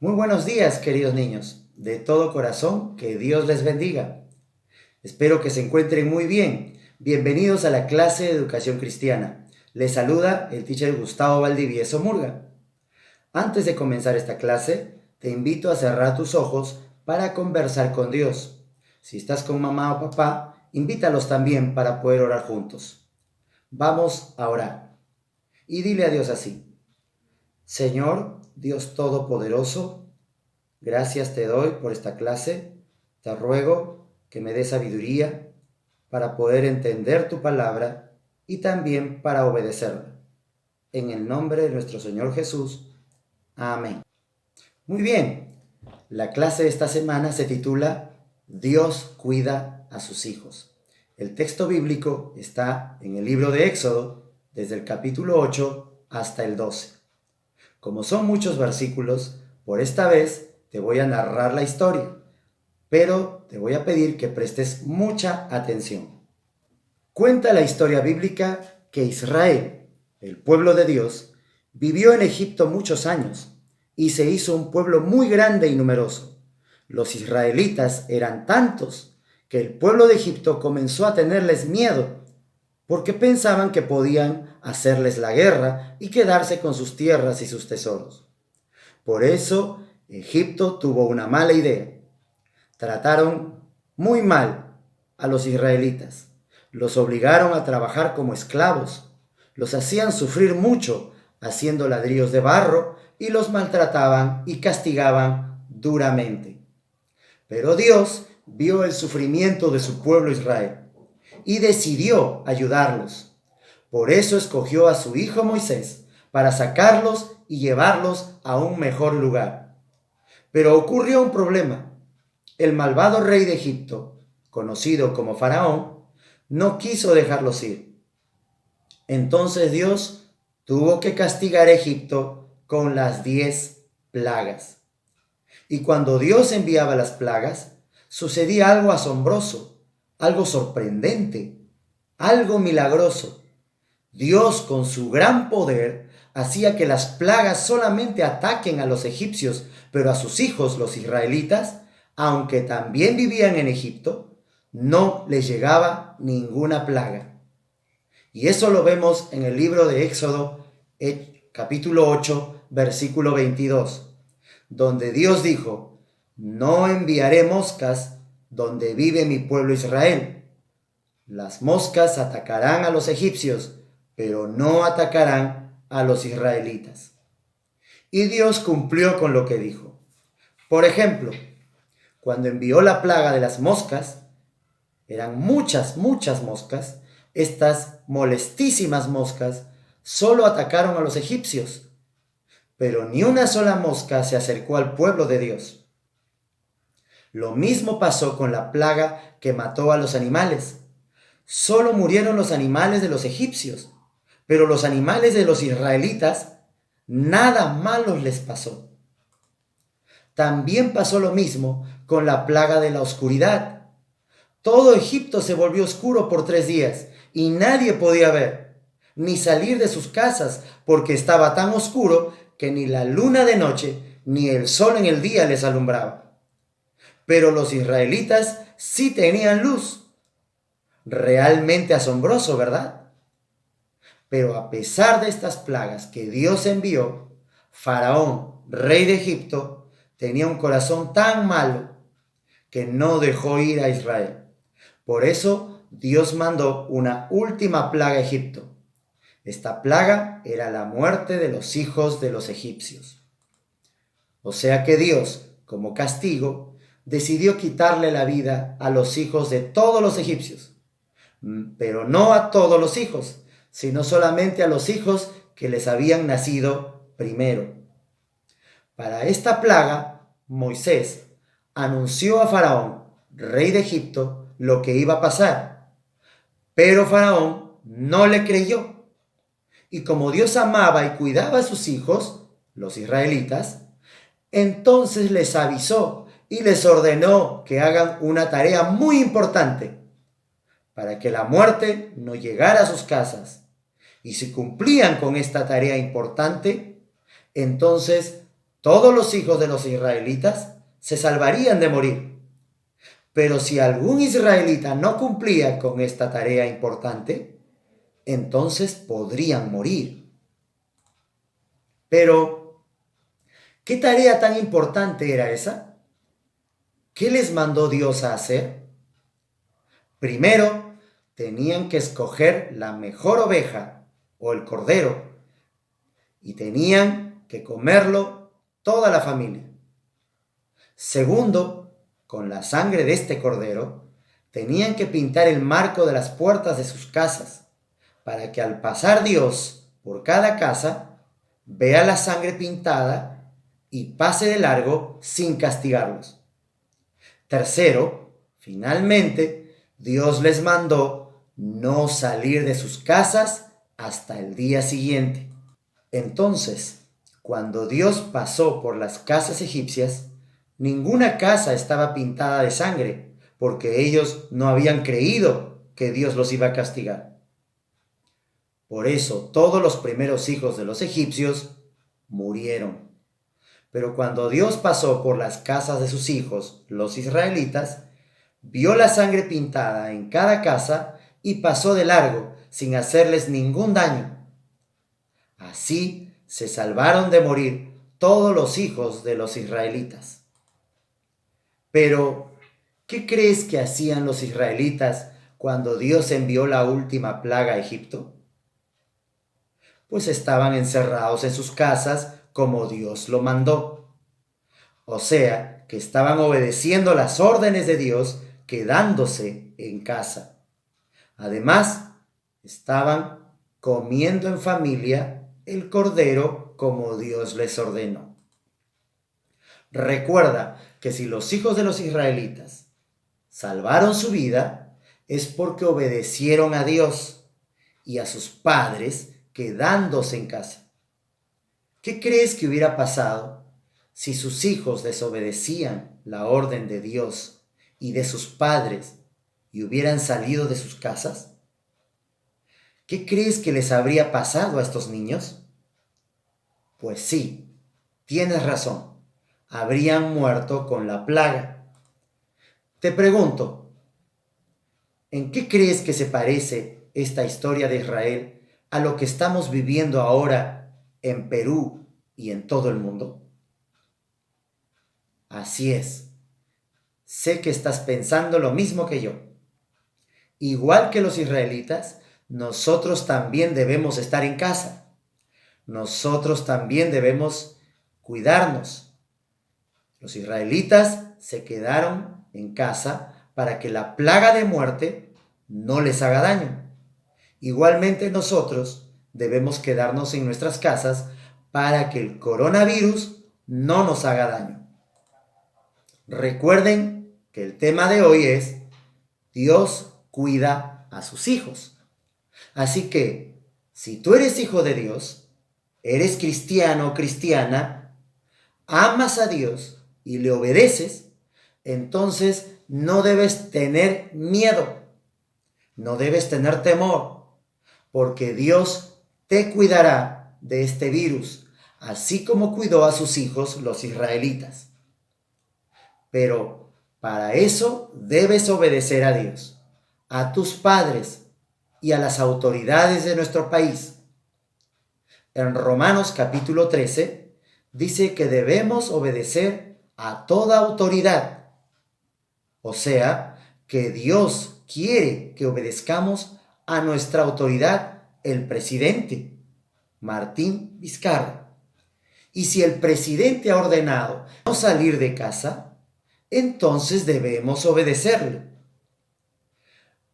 Muy buenos días, queridos niños. De todo corazón, que Dios les bendiga. Espero que se encuentren muy bien. Bienvenidos a la clase de Educación Cristiana. Les saluda el teacher Gustavo Valdivieso Murga. Antes de comenzar esta clase, te invito a cerrar tus ojos para conversar con Dios. Si estás con mamá o papá, invítalos también para poder orar juntos. Vamos a orar. Y dile a Dios así: Señor, Dios Todopoderoso, gracias te doy por esta clase. Te ruego que me des sabiduría para poder entender tu palabra y también para obedecerla. En el nombre de nuestro Señor Jesús. Amén. Muy bien, la clase de esta semana se titula Dios cuida a sus hijos. El texto bíblico está en el libro de Éxodo, desde el capítulo 8 hasta el 12. Como son muchos versículos, por esta vez te voy a narrar la historia, pero te voy a pedir que prestes mucha atención. Cuenta la historia bíblica que Israel, el pueblo de Dios, vivió en Egipto muchos años y se hizo un pueblo muy grande y numeroso. Los israelitas eran tantos que el pueblo de Egipto comenzó a tenerles miedo porque pensaban que podían hacerles la guerra y quedarse con sus tierras y sus tesoros. Por eso Egipto tuvo una mala idea. Trataron muy mal a los israelitas. Los obligaron a trabajar como esclavos. Los hacían sufrir mucho haciendo ladrillos de barro y los maltrataban y castigaban duramente. Pero Dios vio el sufrimiento de su pueblo Israel y decidió ayudarlos. Por eso escogió a su hijo Moisés para sacarlos y llevarlos a un mejor lugar. Pero ocurrió un problema. El malvado rey de Egipto, conocido como Faraón, no quiso dejarlos ir. Entonces Dios tuvo que castigar a Egipto con las 10 plagas. Y cuando Dios enviaba las plagas, sucedía algo asombroso, algo sorprendente, algo milagroso. Dios, con su gran poder, hacía que las plagas solamente ataquen a los egipcios, pero a sus hijos, los israelitas, aunque también vivían en Egipto, no les llegaba ninguna plaga. Y eso lo vemos en el libro de Éxodo, capítulo 8, versículo 22, donde Dios dijo: no enviaré moscas donde vive mi pueblo Israel. Las moscas atacarán a los egipcios, pero no atacarán a los israelitas. Y Dios cumplió con lo que dijo. Por ejemplo, cuando envió la plaga de las moscas, eran muchas moscas. Estas molestísimas moscas solo atacaron a los egipcios, pero ni una sola mosca se acercó al pueblo de Dios. Lo mismo pasó con la plaga que mató a los animales. Solo murieron los animales de los egipcios, pero los animales de los israelitas, nada malo les pasó. También pasó lo mismo con la plaga de la oscuridad. Todo Egipto se volvió oscuro por 3 días y nadie podía ver, ni salir de sus casas, porque estaba tan oscuro que ni la luna de noche ni el sol en el día les alumbraba. Pero los israelitas sí tenían luz. Realmente asombroso, ¿verdad? Pero a pesar de estas plagas que Dios envió, Faraón, rey de Egipto, tenía un corazón tan malo que no dejó ir a Israel. Por eso Dios mandó una última plaga a Egipto. Esta plaga era la muerte de los hijos de los egipcios. O sea que Dios, como castigo, decidió quitarle la vida a los hijos de todos los egipcios. Pero no a todos los hijos, sino solamente a los hijos que les habían nacido primero. Para esta plaga, Moisés anunció a Faraón, rey de Egipto, lo que iba a pasar. Pero Faraón no le creyó. Y como Dios amaba y cuidaba a sus hijos, los israelitas, entonces les avisó y les ordenó que hagan una tarea muy importante para que la muerte no llegara a sus casas. Y si cumplían con esta tarea importante, entonces todos los hijos de los israelitas se salvarían de morir. Pero si algún israelita no cumplía con esta tarea importante, entonces podrían morir. Pero, ¿qué tarea tan importante era esa? ¿Qué les mandó Dios a hacer? Primero, tenían que escoger la mejor oveja o el cordero y tenían que comerlo toda la familia. Segundo, con la sangre de este cordero, tenían que pintar el marco de las puertas de sus casas, para que al pasar Dios por cada casa, vea la sangre pintada y pase de largo sin castigarlos. Tercero, finalmente, Dios les mandó no salir de sus casas hasta el día siguiente. Entonces, cuando Dios pasó por las casas egipcias, ninguna casa estaba pintada de sangre, porque ellos no habían creído que Dios los iba a castigar. Por eso todos los primeros hijos de los egipcios murieron. Pero cuando Dios pasó por las casas de sus hijos, los israelitas, vio la sangre pintada en cada casa y pasó de largo sin hacerles ningún daño. Así se salvaron de morir todos los hijos de los israelitas. Pero, ¿qué crees que hacían los israelitas cuando Dios envió la última plaga a Egipto? Pues estaban encerrados en sus casas como Dios lo mandó. O sea, que estaban obedeciendo las órdenes de Dios quedándose en casa. Además, estaban comiendo en familia el cordero como Dios les ordenó. Recuerda que si los hijos de los israelitas salvaron su vida, es porque obedecieron a Dios y a sus padres quedándose en casa. ¿Qué crees que hubiera pasado si sus hijos desobedecían la orden de Dios y de sus padres y hubieran salido de sus casas? ¿Qué crees que les habría pasado a estos niños? Pues sí, tienes razón, habrían muerto con la plaga. Te pregunto, ¿en qué crees que se parece esta historia de Israel a lo que estamos viviendo ahora en Perú y en todo el mundo? Así es. Sé que estás pensando lo mismo que yo. Igual que los israelitas, nosotros también debemos estar en casa. Nosotros también debemos cuidarnos. Los israelitas se quedaron en casa para que la plaga de muerte no les haga daño. Igualmente nosotros debemos quedarnos en nuestras casas para que el coronavirus no nos haga daño. Recuerden que el tema de hoy es Dios cuida a sus hijos. Así que, si tú eres hijo de Dios, eres cristiano o cristiana, amas a Dios y le obedeces, entonces no debes tener miedo, no debes tener temor, porque Dios te cuidará de este virus, así como cuidó a sus hijos los israelitas. Pero para eso debes obedecer a Dios, a tus padres y a las autoridades de nuestro país. En Romanos capítulo 13 dice que debemos obedecer a toda autoridad. O sea, que Dios quiere que obedezcamos a nuestra autoridad, el presidente, Martín Vizcarra. Y si el presidente ha ordenado no salir de casa, entonces debemos obedecerle.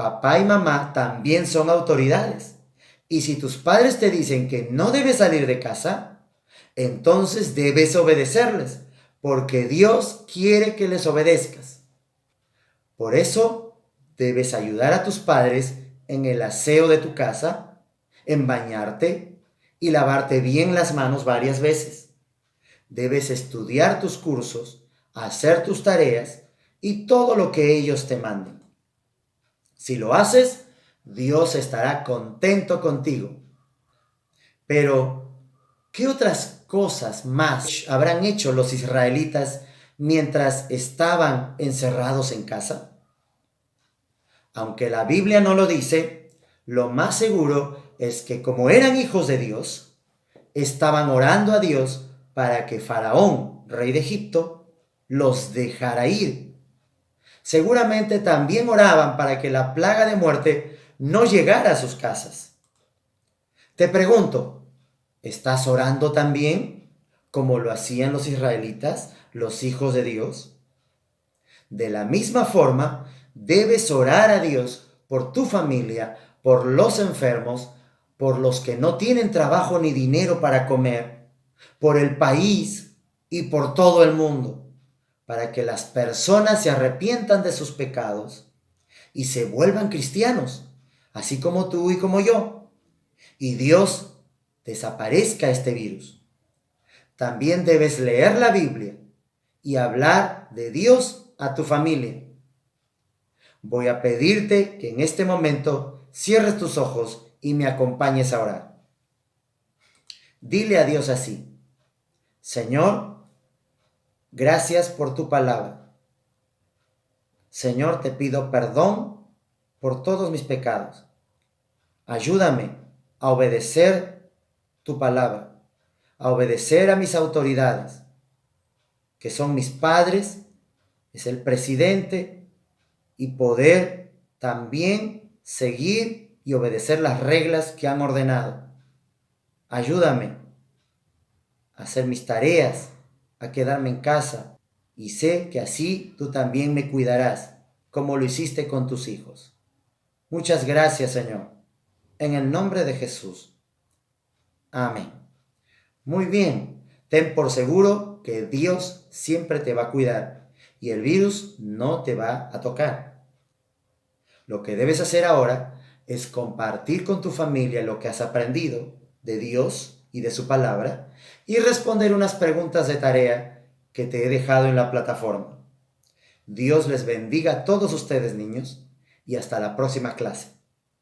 Papá y mamá también son autoridades. Y si tus padres te dicen que no debes salir de casa, entonces debes obedecerles, porque Dios quiere que les obedezcas. Por eso debes ayudar a tus padres en el aseo de tu casa, en bañarte y lavarte bien las manos varias veces. Debes estudiar tus cursos, hacer tus tareas y todo lo que ellos te manden. Si lo haces, Dios estará contento contigo. Pero, ¿qué otras cosas más habrán hecho los israelitas mientras estaban encerrados en casa? Aunque la Biblia no lo dice, lo más seguro es que como eran hijos de Dios, estaban orando a Dios para que Faraón, rey de Egipto, los dejara ir. Seguramente también oraban para que la plaga de muerte no llegara a sus casas. Te pregunto, ¿estás orando también como lo hacían los israelitas, los hijos de Dios? De la misma forma, debes orar a Dios por tu familia, por los enfermos, por los que no tienen trabajo ni dinero para comer, por el país y por todo el mundo, para que las personas se arrepientan de sus pecados y se vuelvan cristianos, así como tú y como yo, y Dios desaparezca este virus. También debes leer la Biblia y hablar de Dios a tu familia. Voy a pedirte que en este momento cierres tus ojos y me acompañes a orar. Dile a Dios así: Señor, gracias por tu palabra. Señor, te pido perdón por todos mis pecados. Ayúdame a obedecer tu palabra, a obedecer a mis autoridades, que son mis padres, es el presidente, y poder también seguir y obedecer las reglas que han ordenado. Ayúdame a hacer mis tareas, a quedarme en casa, y sé que así tú también me cuidarás, como lo hiciste con tus hijos. Muchas gracias, Señor, en el nombre de Jesús. Amén. Muy bien, ten por seguro que Dios siempre te va a cuidar y el virus no te va a tocar. Lo que debes hacer ahora es compartir con tu familia lo que has aprendido de Dios y de su palabra y responder unas preguntas de tarea que te he dejado en la plataforma. Dios les bendiga a todos ustedes, niños, y hasta la próxima clase.